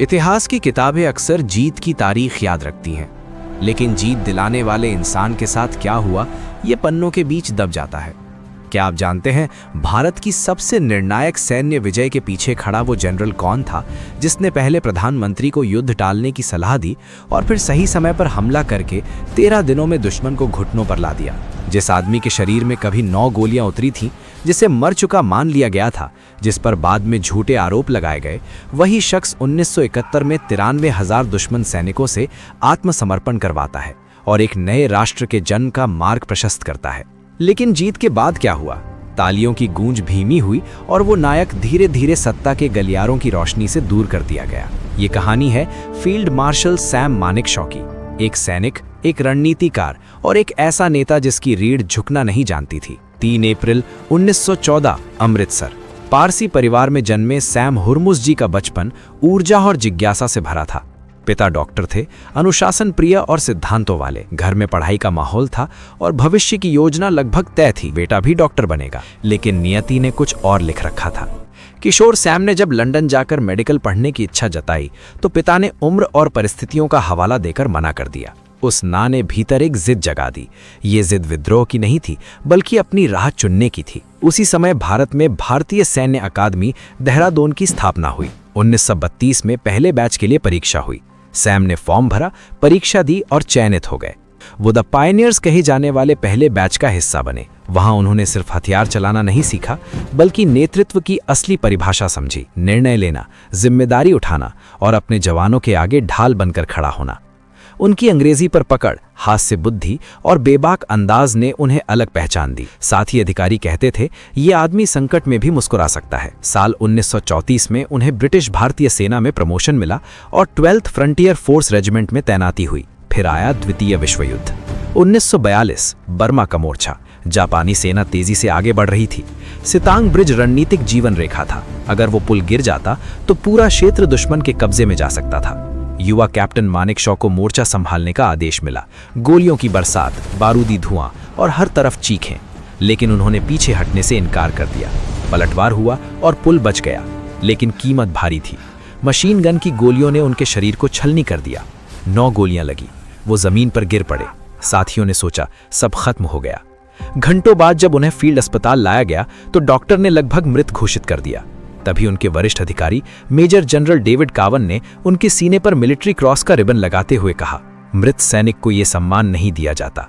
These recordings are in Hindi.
इतिहास की किताबें अक्सर जीत की तारीख याद रखती हैं, लेकिन जीत दिलाने वाले इंसान के साथ क्या हुआ ये पन्नों के बीच दब जाता है। क्या आप जानते हैं भारत की सबसे निर्णायक सैन्य विजय के पीछे खड़ा वो जनरल कौन था जिसने पहले प्रधानमंत्री को युद्ध टालने की सलाह दी और फिर सही समय पर हमला करके 13 दिनों में दुश्मन को घुटनों पर ला दिया। जिस आदमी के शरीर में कभी 9 गोलियां उतरी थीं, जिसे मर चुका मान लिया गया था, जिस पर बाद में झूठे आरोप लगाए गए, वही शख्स 1971 में 93,000 दुश्मन सैनिकों से आत्मसमर्पण करवाता है और एक नए राष्ट्र के जन्म का मार्ग प्रशस्त करता है। लेकिन जीत के बाद क्या हुआ? तालियों की गूंज धीमी हुई और वो नायक धीरे धीरे सत्ता के गलियारों की रोशनी से दूर कर दिया गया। ये कहानी है फील्ड मार्शल सैम मानेकशॉ की, एक सैनिक, एक रणनीतिकार और एक ऐसा नेता जिसकी रीढ़ झुकना नहीं जानती थी। 3 अप्रैल 1914 अमृतसर। पारसी परिवार में जन्मे सैम हुरमुस जी का बचपन ऊर्जा और जिज्ञासा से भरा था। पिता डॉक्टर थे, अनुशासन प्रिय और सिद्धांतों वाले। घर में पढ़ाई का माहौल था और भविष्य की योजना लगभग तय थी, बेटा भी डॉक्टर बनेगा। लेकिन नियति ने कुछ और लिख रखा था। किशोर सैम ने जब लंदन जाकर मेडिकल पढ़ने की इच्छा जताई तो पिता ने उम्र और परिस्थितियों का हवाला देकर मना कर दिया। उस ना ने भीतर एक जिद जगा दी। ये जिद विद्रोह की नहीं थी, बल्कि अपनी राह चुनने की थी। उसी समय भारत में भारतीय सैन्य अकादमी देहरादून की स्थापना हुई। 1932 में पहले बैच के लिए परीक्षा हुई। सैम ने फॉर्म भरा, परीक्षा दी और चयनित हो गए। वो द पायनियर्स कहे जाने वाले पहले बैच का हिस्सा बने। वहां उन्होंने सिर्फ हथियार चलाना नहीं सीखा, बल्कि नेतृत्व की असली परिभाषा समझी। निर्णय लेना, जिम्मेदारी उठाना और अपने जवानों के आगे ढाल बनकर खड़ा होना। उनकी अंग्रेजी पर पकड़, हास्य बुद्धि और बेबाक अंदाज ने उन्हें अलग पहचान दी। साथ ही अधिकारी कहते थे, ये आदमी संकट में भी मुस्कुरा सकता है। साल 1934 में उन्हें ब्रिटिश भारतीय सेना में प्रमोशन मिला और 12th फ्रंटियर फोर्स रेजिमेंट में तैनाती हुई। फिर आया द्वितीय विश्व युद्ध। 1942 बर्मा का मोर्चा। जापानी सेना तेजी से आगे बढ़ रही थी। सितांग ब्रिज रणनीतिक जीवन रेखा था। अगर वो पुल गिर जाता तो पूरा क्षेत्र दुश्मन के कब्जे में जा सकता था। युवा कैप्टन मानेकशॉ को मोर्चा संभालने का आदेश मिला। गोलियों की बरसात, बारूदी धुआं और हर तरफ चीखें, लेकिन उन्होंने पीछे हटने से इनकार कर दिया। पलटवार हुआ और पुल बच गया, लेकिन कीमत भारी थी। मशीन गन की गोलियों ने उनके शरीर को छलनी कर दिया। 9 गोलियां लगी, वो जमीन पर गिर पड़े। साथियों ने सोचा सब खत्म हो गया। घंटों बाद जब उन्हें फील्ड अस्पताल लाया गया तो डॉक्टर ने लगभग मृत घोषित कर दिया। तभी उनके वरिष्ठ अधिकारी मेजर जनरल डेविड कावन ने उनके सीने पर मिलिट्री क्रॉस का रिबन लगाते हुए कहा, मृत सैनिक को यह सम्मान नहीं दिया जाता।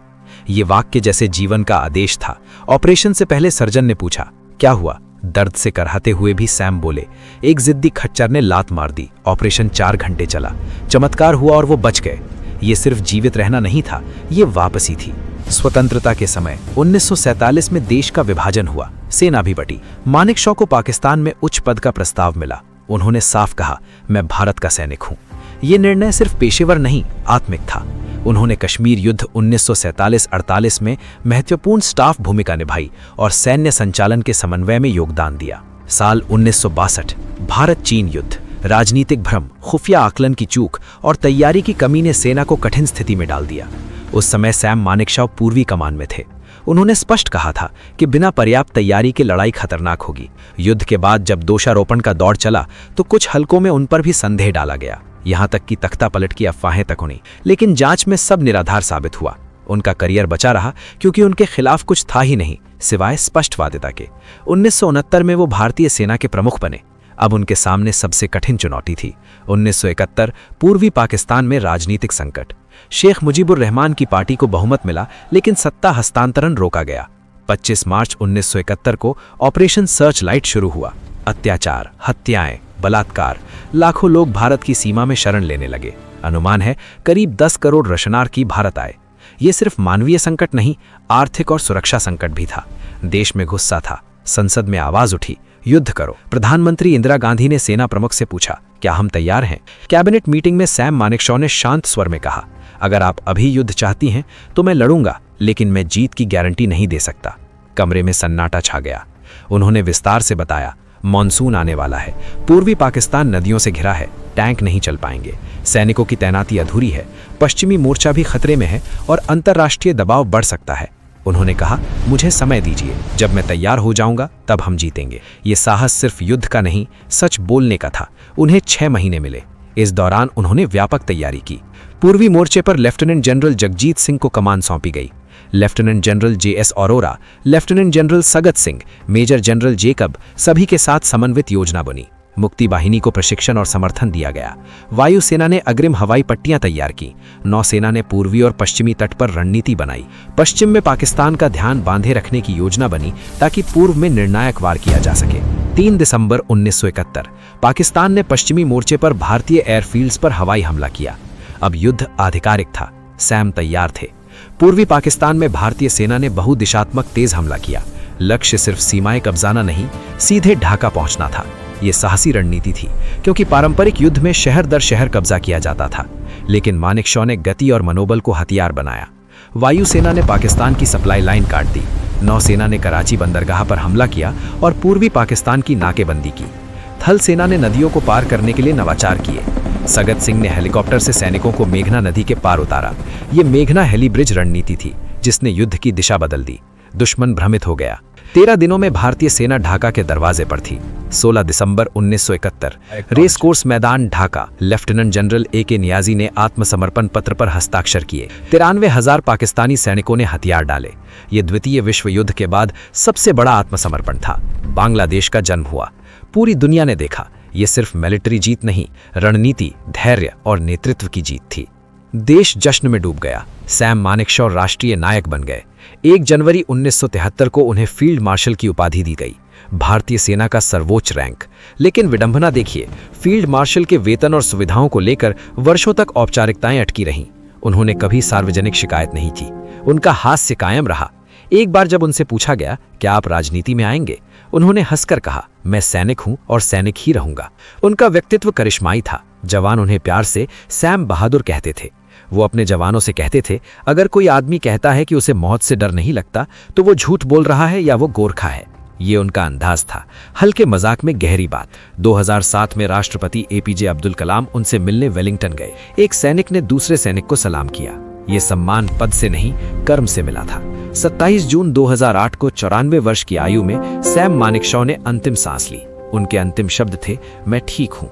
ये वाक्य जैसे जीवन का आदेश था। ऑपरेशन से पहले सर्जन ने पूछा, क्या हुआ? दर्द से कराहते हुए भी सैम बोले, एक जिद्दी खच्चर ने लात मार दी। ऑपरेशन 4 घंटे चला। चमत्कार हुआ और वो बच गए। ये सिर्फ जीवित रहना नहीं था, ये वापसी थी। स्वतंत्रता के समय 1947 में देश का विभाजन हुआ, सेना भी बटी। मानेकशॉ को पाकिस्तान में उच्च पद का प्रस्ताव मिला। उन्होंने साफ कहा, मैं भारत का सैनिक हूं। ये निर्णय सिर्फ पेशेवर नहीं, आत्मिक था। उन्होंने कश्मीर युद्ध 1947-48 में महत्वपूर्ण स्टाफ भूमिका निभाई और सैन्य संचालन के समन्वय में योगदान दिया। साल 1962 भारत चीन युद्ध। राजनीतिक भ्रम, खुफिया आकलन की चूक और तैयारी की कमी ने सेना को कठिन स्थिति में डाल दिया। उस समय सैम मानेकशॉ पूर्वी कमान में थे। उन्होंने स्पष्ट कहा था कि बिना पर्याप्त तैयारी के लड़ाई खतरनाक होगी। युद्ध के बाद जब दोषारोपण का दौर चला तो कुछ हलकों में उन पर भी संदेह डाला गया, यहां तक कि तख्ता पलट की अफवाहें तक हुई। लेकिन जांच में सब निराधार साबित हुआ। उनका करियर बचा रहा क्योंकि उनके खिलाफ कुछ था ही नहीं सिवाय स्पष्टवादिता के। 1969 में वो भारतीय सेना के प्रमुख बने। अब उनके सामने सबसे कठिन चुनौती थी 1971 पूर्वी पाकिस्तान में राजनीतिक संकट। शेख मुजीबुर रहमान की पार्टी को बहुमत मिला, लेकिन सत्ता हस्तांतरण रोका गया। 25 मार्च 1971 को ऑपरेशन सर्च लाइट शुरू हुआ। अत्याचार, हत्याएं, बलात्कार, लाखों लोग भारत की सीमा में शरण लेने लगे। अनुमान है करीब 10 करोड़ रशनार्थी भारत आए। ये सिर्फ मानवीय संकट नहीं, आर्थिक और सुरक्षा संकट भी था। देश में गुस्सा था। संसद में आवाज उठी, युद्ध करो। प्रधानमंत्री इंदिरा गांधी ने सेना प्रमुख से पूछा, क्या हम तैयार हैं? कैबिनेट मीटिंग में सैम मानेकशॉ ने शांत स्वर में कहा, अगर आप अभी युद्ध चाहती हैं तो मैं लड़ूंगा, लेकिन मैं जीत की गारंटी नहीं दे सकता। कमरे में सन्नाटा छा गया। उन्होंने विस्तार से बताया, मॉनसून आने वाला है, पूर्वी पाकिस्तान नदियों से घिरा है, टैंक नहीं चल पाएंगे, सैनिकों की तैनाती अधूरी है, पश्चिमी मोर्चा भी खतरे में है और अंतर्राष्ट्रीय दबाव बढ़ सकता है। उन्होंने कहा, मुझे समय दीजिए, जब मैं तैयार हो जाऊंगा तब हम जीतेंगे। ये साहस सिर्फ युद्ध का नहीं, सच बोलने का था। उन्हें 6 महीने मिले। इस दौरान उन्होंने व्यापक तैयारी की। पूर्वी मोर्चे पर लेफ्टिनेंट जनरल जगजीत सिंह को कमान सौंपी गई। Lieutenant general JS Arora, lieutenant general Sagat Singh, major general Jacob सभी के साथ समन्वित योजना बनी। मुक्ति वाहिनी को प्रशिक्षण और समर्थन दिया गया। वायुसेना ने अग्रिम हवाई पट्टियां तैयार की। नौसेना ने पूर्वी और पश्चिमी तट पर रणनीति बनाई। पश्चिम में पाकिस्तान का ध्यान बांधे रखने की योजना बनी ताकि पूर्व में निर्णायक वार किया जा सके। 3 दिसंबर 1971 पाकिस्तान ने पश्चिमी मोर्चे पर भारतीय एयरफील्ड्स पर हवाई हमला किया। अब युद्ध आधिकारिक था। सैम तैयार थे। पूर्वी पाकिस्तान में भारतीय सेना ने बहुदिशात्मक तेज हमला किया। लक्ष्य सिर्फ सीमाएं कब्जाना नहीं, सीधे ढाका पहुंचना था। ये साहसी रणनीति थी, क्योंकि पारंपरिक युद्ध में शहर दर शहर कब्जा किया जाता था, लेकिन मानेकशॉ ने गति और मनोबल को हथियार बनाया। वायुसेना ने पाकिस्तान की सप्लाई लाइन काट दी। नौसेना ने कराची बंदरगाह पर हमला किया और पूर्वी पाकिस्तान की नाकेबंदी की। थल सेना ने नदियों को पार करने के लिए नवाचार किए। सगत सिंह ने हेलीकॉप्टर से सैनिकों को मेघना नदी के पार उतारा। ये मेघना हेली ब्रिज रणनीति थी, जिसने युद्ध की दिशा बदल दी। दुश्मन भ्रमित हो गया। 13 दिनों में भारतीय सेना ढाका के दरवाजे पर थी। 16 दिसंबर 1971 रेस कोर्स मैदान Dhaka. Lieutenant general AK Niazi ने आत्मसमर्पण पत्र पर हस्ताक्षर किए। 93,000 पाकिस्तानी सैनिकों ने हथियार डाले। ये द्वितीय विश्व युद्ध के बाद सबसे बड़ा आत्मसमर्पण था। बांग्लादेश का जन्म हुआ। पूरी दुनिया ने देखा, ये सिर्फ मिलिट्री जीत नहीं, रणनीति, धैर्य और नेतृत्व की जीत थी। देश जश्न में डूब गया। सैम मानेकशॉ राष्ट्रीय नायक बन गए। 1 जनवरी 1973 को उन्हें फील्ड मार्शल की उपाधि दी गई, भारतीय सेना का सर्वोच्च रैंक। लेकिन विडंबना देखिए, फील्ड मार्शल के वेतन और सुविधाओं को लेकर वर्षों तक औपचारिकताएं अटकी रहीं। उन्होंने कभी सार्वजनिक शिकायत नहीं की। उनका हास्य कायम रहा। एक बार जब उनसे पूछा गया, क्या आप राजनीति में आएंगे, उन्होंने हंसकर कहा, मैं सैनिक हूं और सैनिक ही रहूंगा। उनका व्यक्तित्व करिश्माई था। जवान उन्हें प्यार से सैम बहादुर कहते थे। वो अपने जवानों से कहते थे, अगर कोई आदमी कहता है कि उसे मौत से डर नहीं लगता, तो वो झूठ बोल रहा है या वो गोरखा है। ये उनका अंदाज था। हल्के मजाक में गहरी बात। 2007 में राष्ट्रपति APJ अब्दुल कलाम उनसे मिलने वेलिंगटन गए। एक सैनिक ने दूसरे सैनिक को सलाम किया। ये सम्मान पद से नहीं, कर्म से मिला था। 27 जून 2008 को 94 वर्ष की आयु में सैम मानेकशॉ ने अंतिम सांस ली। उनके अंतिम शब्द थे, मैं ठीक हूं।